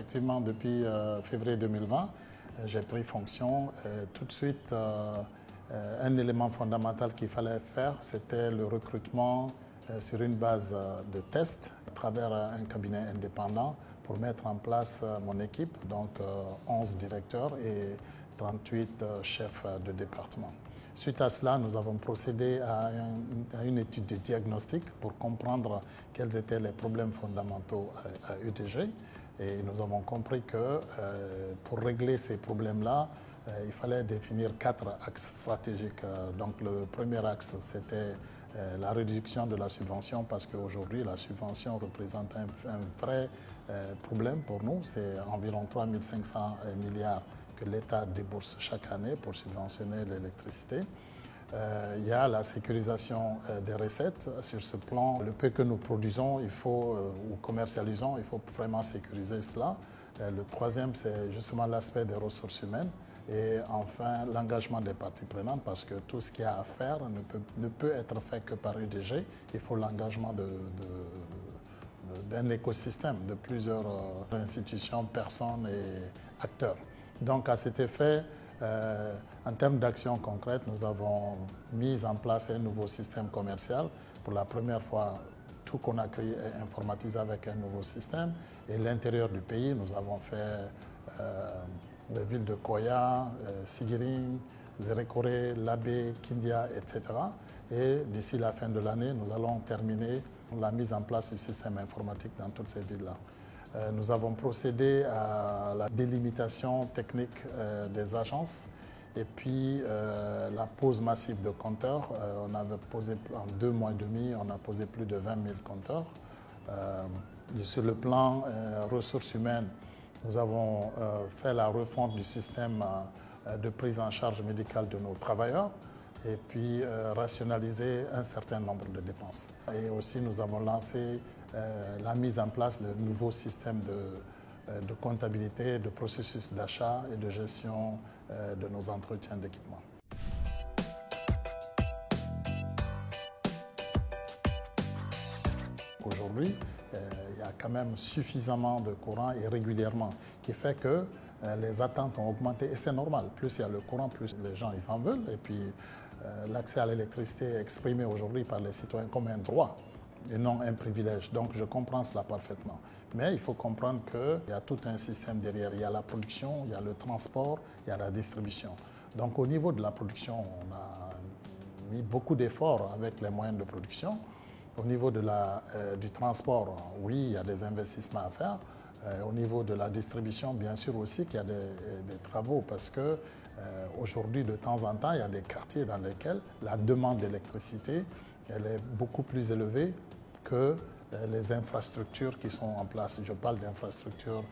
effectivement, depuis février 2020, j'ai pris fonction. Tout de suite, un élément fondamental qu'il fallait faire, c'était le recrutement sur une base de test à travers un cabinet indépendant pour mettre en place mon équipe, donc 11 directeurs et 38 chefs de département. Suite à cela, nous avons procédé à une étude de diagnostic pour comprendre quels étaient les problèmes fondamentaux à UDG. Et nous avons compris que pour régler ces problèmes-là, il fallait définir 4 axes stratégiques. Donc le premier axe, c'était la réduction de la subvention, parce qu'aujourd'hui, la subvention représente un vrai problème pour nous. C'est environ 3 500 milliards que l'État débourse chaque année pour subventionner l'électricité. Il y a la sécurisation des recettes. Sur ce plan, le peu que nous produisons ou commercialisons, il faut vraiment sécuriser cela. Le troisième, c'est justement l'aspect des ressources humaines. Et enfin, l'engagement des parties prenantes, parce que tout ce qu'il y a à faire ne peut être fait que par UDG. Il faut l'engagement d'un écosystème, de plusieurs institutions, personnes et acteurs. Donc à cet effet, en termes d'action concrète, nous avons mis en place un nouveau système commercial. Pour la première fois, tout Conakry est informatisé avec un nouveau système. Et l'intérieur du pays, nous avons fait les villes de Koya, Sigiring, Zérékoré, Labé, Kindia, etc. Et d'ici la fin de l'année, nous allons terminer la mise en place du système informatique dans toutes ces villes-là. Nous avons procédé à la délimitation technique des agences et puis la pose massive de compteurs. On avait posé en 2 mois et demi, on a posé plus de 20 000 compteurs. Sur le plan ressources humaines, nous avons fait la refonte du système de prise en charge médicale de nos travailleurs et puis rationaliser un certain nombre de dépenses. Et aussi, nous avons lancé la mise en place de nouveaux systèmes de comptabilité, de processus d'achat et de gestion de nos entretiens d'équipement. Aujourd'hui, il y a quand même suffisamment de courant et régulièrement, qui fait que les attentes ont augmenté et c'est normal. Plus il y a le courant, plus les gens ils en veulent. Et puis l'accès à l'électricité est exprimé aujourd'hui par les citoyens comme un droit et non un privilège. Donc je comprends cela parfaitement. Mais il faut comprendre qu'il y a tout un système derrière. Il y a la production, il y a le transport, il y a la distribution. Donc au niveau de la production, on a mis beaucoup d'efforts avec les moyens de production. Au niveau du transport, oui, il y a des investissements à faire. Au niveau de la distribution, bien sûr aussi qu'il y a des travaux, parce que aujourd'hui, de temps en temps, il y a des quartiers dans lesquels la demande d'électricité elle est beaucoup plus élevée que les infrastructures qui sont en place. Je parle d'infrastructures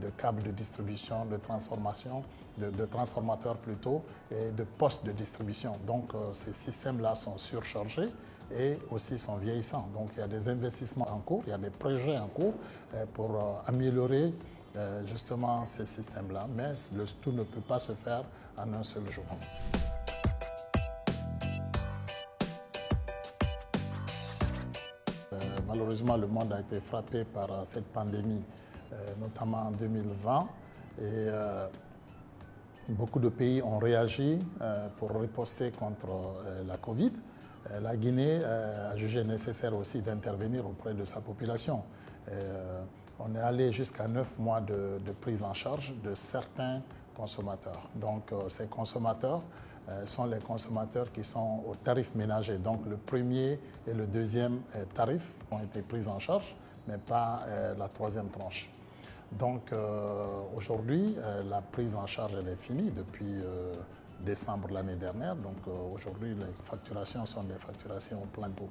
de câbles de distribution, de transformation, de transformateurs plutôt, et de postes de distribution. Donc ces systèmes-là sont surchargés et aussi sont vieillissants. Donc il y a des investissements en cours, il y a des projets en cours pour améliorer justement ces systèmes-là, mais le tout ne peut pas se faire en un seul jour. Malheureusement, le monde a été frappé par cette pandémie, notamment en 2020, et beaucoup de pays ont réagi pour riposter contre la Covid. La Guinée a jugé nécessaire aussi d'intervenir auprès de sa population. On est allé jusqu'à 9 mois de prise en charge de certains consommateurs. Donc ces consommateurs sont les consommateurs qui sont au tarif ménager. Donc le premier et le deuxième tarif ont été pris en charge, mais pas la troisième tranche. Donc aujourd'hui, la prise en charge elle est finie depuis décembre l'année dernière. Donc aujourd'hui, les facturations sont des facturations au plein pot.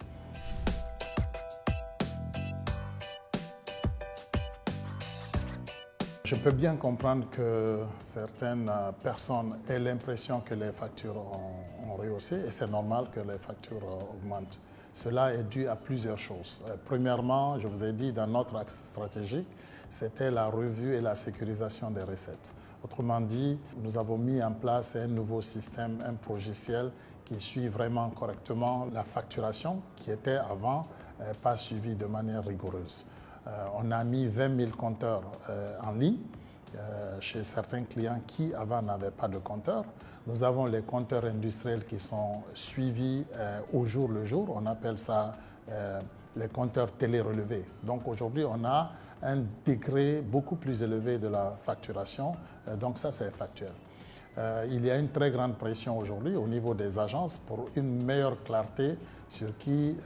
Je peux bien comprendre que certaines personnes aient l'impression que les factures ont rehaussé et c'est normal que les factures augmentent. Cela est dû à plusieurs choses. Premièrement, je vous ai dit, dans notre axe stratégique, c'était la revue et la sécurisation des recettes. Autrement dit, nous avons mis en place un nouveau système, un logiciel qui suit vraiment correctement la facturation qui était avant pas suivie de manière rigoureuse. On a mis 20 000 compteurs en ligne chez certains clients qui avant n'avaient pas de compteurs. Nous avons les compteurs industriels qui sont suivis au jour le jour. On appelle ça les compteurs télérelevés. Donc aujourd'hui, on a un degré beaucoup plus élevé de la facturation. Donc ça, c'est factuel. Il y a une très grande pression aujourd'hui au niveau des agences pour une meilleure clarté sur qui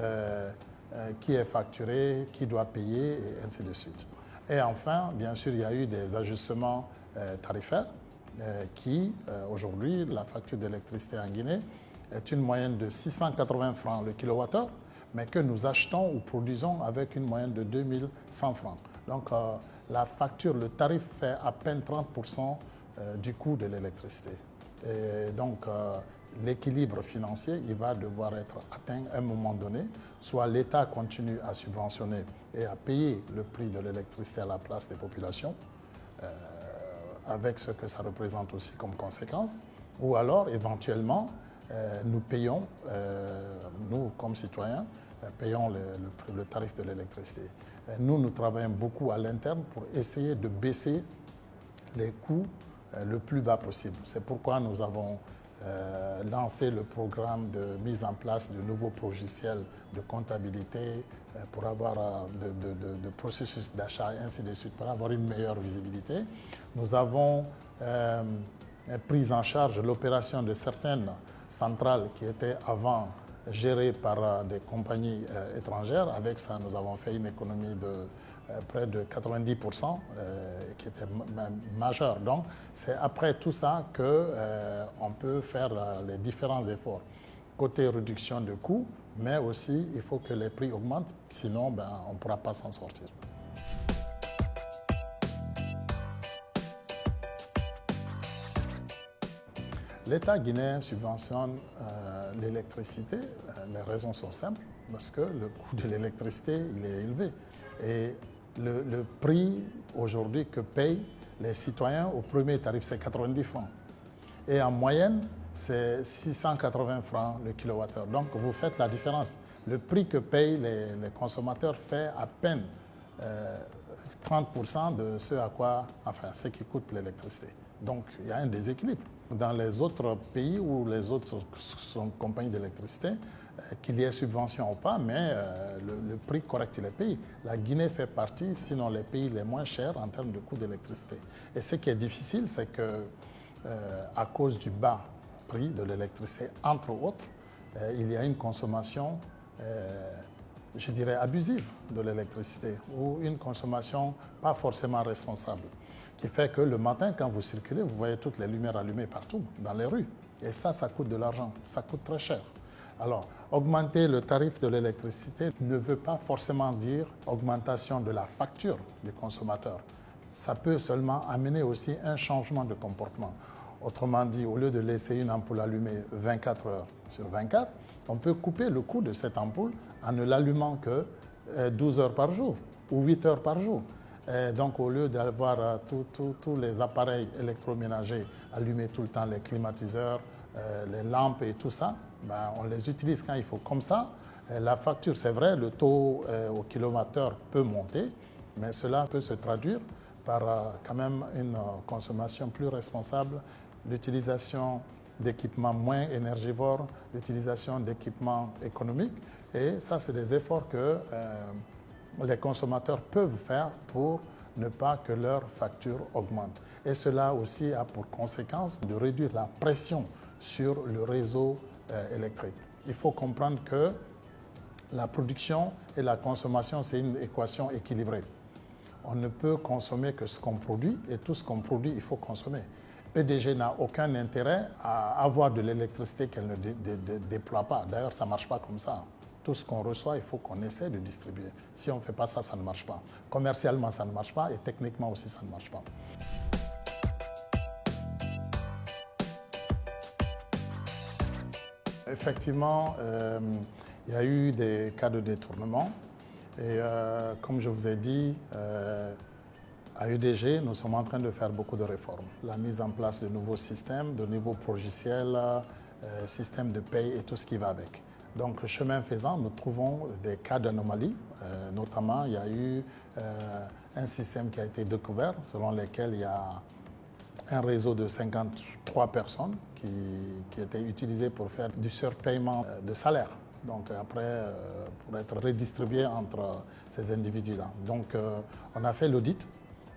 est facturé, qui doit payer, et ainsi de suite. Et enfin, bien sûr, il y a eu des ajustements tarifaires qui, aujourd'hui, la facture d'électricité en Guinée est une moyenne de 680 francs le kilowattheure, mais que nous achetons ou produisons avec une moyenne de 2100 francs. Donc, la facture, le tarif fait à peine 30% du coût de l'électricité. Et donc, l'équilibre financier, il va devoir être atteint à un moment donné. Soit l'État continue à subventionner et à payer le prix de l'électricité à la place des populations, avec ce que ça représente aussi comme conséquence, ou alors éventuellement nous payons, nous comme citoyens, payons le tarif de l'électricité. Nous travaillons beaucoup à l'interne pour essayer de baisser les coûts le plus bas possible. C'est pourquoi nous avons lancé le programme de mise en place de nouveaux logiciels de comptabilité pour avoir de processus d'achat et ainsi de suite, pour avoir une meilleure visibilité. Nous avons pris en charge l'opération de certaines centrales qui étaient avant gérées par des compagnies étrangères. Avec ça, nous avons fait une économie de près de 90%, qui était majeure. Donc, c'est après tout ça qu'on peut faire les différents efforts. Côté réduction de coûts, mais aussi il faut que les prix augmentent, sinon on ne pourra pas s'en sortir. L'État guinéen subventionne l'électricité. Les raisons sont simples, parce que le coût de l'électricité il est élevé. Et le prix aujourd'hui que payent les citoyens au premier tarif, c'est 90 francs. Et en moyenne, c'est 680 francs le kilowattheure. Donc vous faites la différence. Le prix que payent les consommateurs fait à peine 30% de ce qui coûte l'électricité. Donc il y a un déséquilibre. Dans les autres pays où les autres compagnies d'électricité, qu'il y ait subvention ou pas, mais le prix correct il est payé. La Guinée fait partie, sinon les pays les moins chers en termes de coût d'électricité. Et ce qui est difficile, c'est que à cause du bas prix de l'électricité, entre autres, il y a une consommation, je dirais, abusive de l'électricité, ou une consommation pas forcément responsable, qui fait que le matin, quand vous circulez, vous voyez toutes les lumières allumées partout, dans les rues. Et ça coûte de l'argent, ça coûte très cher. Alors, augmenter le tarif de l'électricité ne veut pas forcément dire augmentation de la facture du consommateur. Ça peut seulement amener aussi un changement de comportement. Autrement dit, au lieu de laisser une ampoule allumée 24 heures sur 24, on peut couper le coût de cette ampoule en ne l'allumant que 12 heures par jour ou 8 heures par jour. Et donc, au lieu d'avoir tous les appareils électroménagers allumés tout le temps, les climatiseurs, les lampes et tout ça, on les utilise quand il faut. Comme ça, la facture, c'est vrai, le taux au kilowattheure peut monter, mais cela peut se traduire par quand même une consommation plus responsable, l'utilisation d'équipements moins énergivores, l'utilisation d'équipements économiques. Et ça, c'est des efforts que les consommateurs peuvent faire pour ne pas que leur facture augmente. Et cela aussi a pour conséquence de réduire la pression sur le réseau électrique. Il faut comprendre que la production et la consommation, c'est une équation équilibrée. On ne peut consommer que ce qu'on produit, et tout ce qu'on produit, il faut consommer. EDG n'a aucun intérêt à avoir de l'électricité qu'elle ne déploie pas. D'ailleurs, ça ne marche pas comme ça. Tout ce qu'on reçoit, il faut qu'on essaie de distribuer. Si on ne fait pas ça, ça ne marche pas. Commercialement, ça ne marche pas, et techniquement aussi, ça ne marche pas. Effectivement, il y a eu des cas de détournement. Et comme je vous ai dit, à UDG, nous sommes en train de faire beaucoup de réformes. La mise en place de nouveaux systèmes, de nouveaux logiciels, systèmes de paye et tout ce qui va avec. Donc, chemin faisant, nous trouvons des cas d'anomalie. Notamment, il y a eu un système qui a été découvert selon lequel il y a un réseau de 53 personnes qui était utilisé pour faire du surpaiement de salaire. Donc après, pour être redistribué entre ces individus-là. Donc on a fait l'audit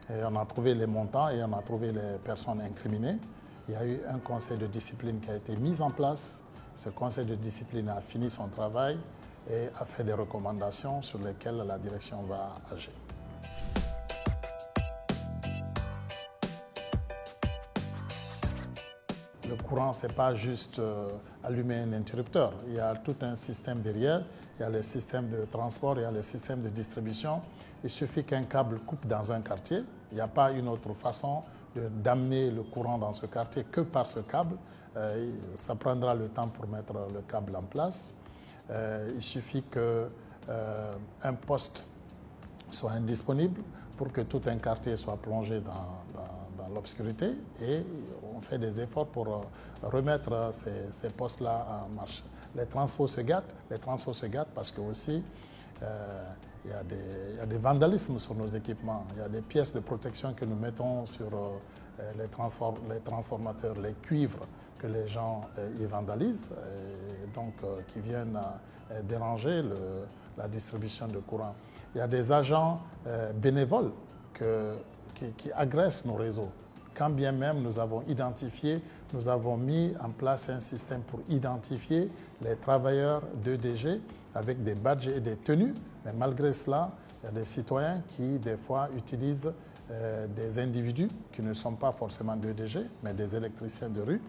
et on a trouvé les montants et on a trouvé les personnes incriminées. Il y a eu un conseil de discipline qui a été mis en place. Ce conseil de discipline a fini son travail et a fait des recommandations sur lesquelles la direction va agir. Le courant, ce n'est pas juste allumer un interrupteur. Il y a tout un système derrière. Il y a le système de transport, il y a le système de distribution. Il suffit qu'un câble coupe dans un quartier. Il n'y a pas une autre façon d'amener le courant dans ce quartier que par ce câble. Ça prendra le temps pour mettre le câble en place. Il suffit qu'un poste soit indisponible pour que tout un quartier soit plongé dans l'obscurité, et on fait des efforts pour remettre ces postes-là en marche. Les transfos se gâtent parce que aussi il y a des vandalismes sur nos équipements. Il y a des pièces de protection que nous mettons sur les transformateurs, les cuivres que les gens y vandalisent, et donc qui viennent déranger la distribution de courant. Il y a des agents bénévoles qui agressent nos réseaux. Quand bien même nous avons mis en place un système pour identifier les travailleurs d'EDG avec des badges et des tenues, mais malgré cela, il y a des citoyens qui, des fois, utilisent des individus qui ne sont pas forcément d'EDG, mais des électriciens de rue,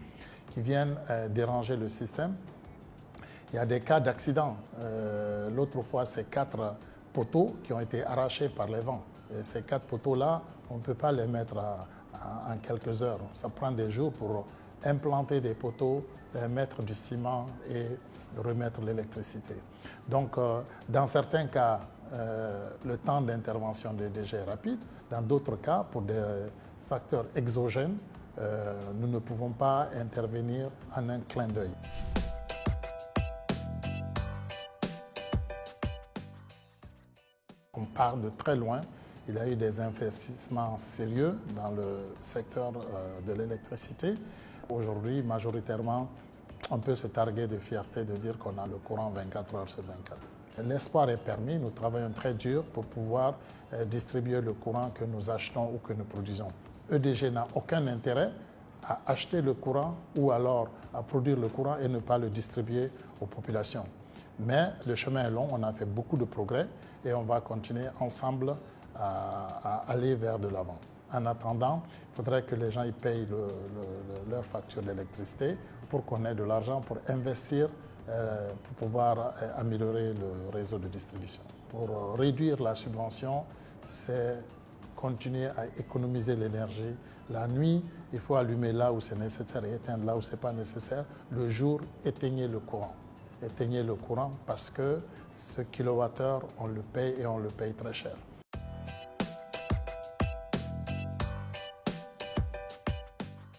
qui viennent déranger le système. Il y a des cas d'accident. L'autre fois, c'est 4 poteaux qui ont été arrachés par les vents. Et ces 4 poteaux-là, on ne peut pas les mettre en quelques heures. Ça prend des jours pour implanter des poteaux, mettre du ciment et remettre l'électricité. Donc, dans certains cas, le temps d'intervention des DG est rapide. Dans d'autres cas, pour des facteurs exogènes, nous ne pouvons pas intervenir en un clin d'œil. On part de très loin. Il y a eu des investissements sérieux dans le secteur de l'électricité. Aujourd'hui, majoritairement, on peut se targuer de fierté de dire qu'on a le courant 24 heures sur 24. L'espoir est permis. Nous travaillons très dur pour pouvoir distribuer le courant que nous achetons ou que nous produisons. EDG n'a aucun intérêt à acheter le courant ou alors à produire le courant et ne pas le distribuer aux populations. Mais le chemin est long, on a fait beaucoup de progrès et on va continuer ensemble à aller vers de l'avant. En attendant, il faudrait que les gens y payent leur facture d'électricité pour qu'on ait de l'argent pour investir, pour pouvoir améliorer le réseau de distribution. Pour réduire la subvention, c'est continuer à économiser l'énergie. La nuit, il faut allumer là où c'est nécessaire et éteindre là où ce n'est pas nécessaire. Le jour, éteignez le courant. Éteignez le courant parce que ce kilowattheure, on le paye et on le paye très cher.